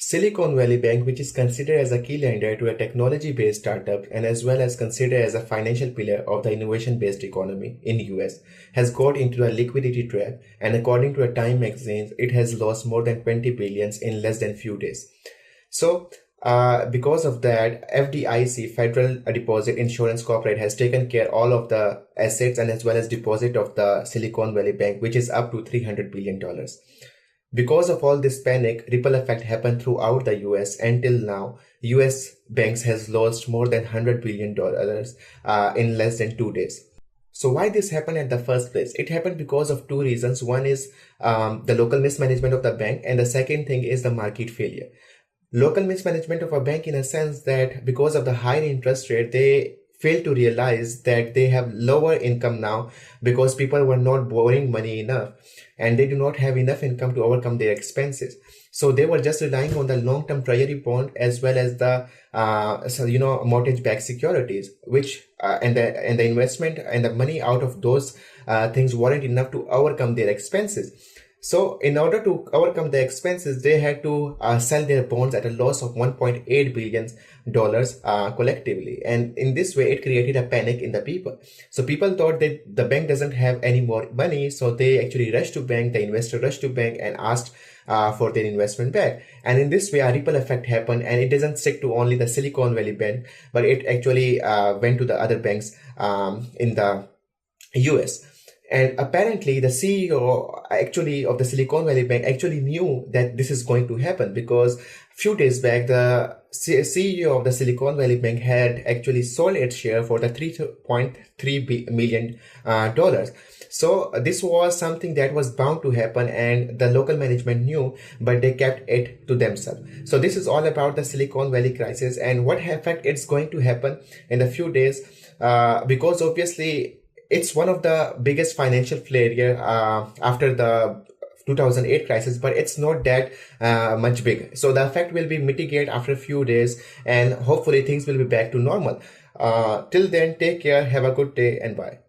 Silicon Valley Bank, which is considered as a key lender to a technology-based startup and as well as considered as a financial pillar of the innovation-based economy in US, has got into a liquidity trap, and according to a Time magazine, it has lost more than 20 billions in less than few days. So, because of that, FDIC, Federal Deposit Insurance Corporate, has taken care all of the assets and as well as deposit of the Silicon Valley Bank, which is up to $300 billion. Because of all this panic, ripple effect happened throughout the US. Until now, US banks has lost more than $100 billion in less than 2 days. So why this happened at the first place? It happened because of two reasons. One is the local mismanagement of the bank, and the second thing is the market failure. Local mismanagement of a bank in a sense that because of the higher interest rate, they fail to realize that they have lower income now because people were not borrowing money enough and they do not have enough income to overcome their expenses. So they were just relying on the long-term treasury bond as well as the mortgage-backed securities, which and the investment and the money out of those things weren't enough to overcome their expenses. So in order to overcome the expenses, they had to sell their bonds at a loss of $1.8 billion collectively. And in this way, it created a panic in the people. So people thought that the bank doesn't have any more money. So they actually rushed to bank, the investor rushed to bank and asked for their investment back. And in this way, a ripple effect happened, and it doesn't stick to only the Silicon Valley Bank, but it actually went to the other banks in the US. And apparently the CEO actually of the Silicon Valley Bank actually knew that this is going to happen, because a few days back, the CEO of the Silicon Valley Bank had actually sold its share for the $3.3 million. So this was something that was bound to happen, and the local management knew, but they kept it to themselves. So this is all about the Silicon Valley crisis and what effect it's going to happen in a few days, because obviously it's one of the biggest financial failure after the 2008 crisis, but it's not that much big. So the effect will be mitigated after a few days, and hopefully things will be back to normal. Till then, take care, have a good day, and bye.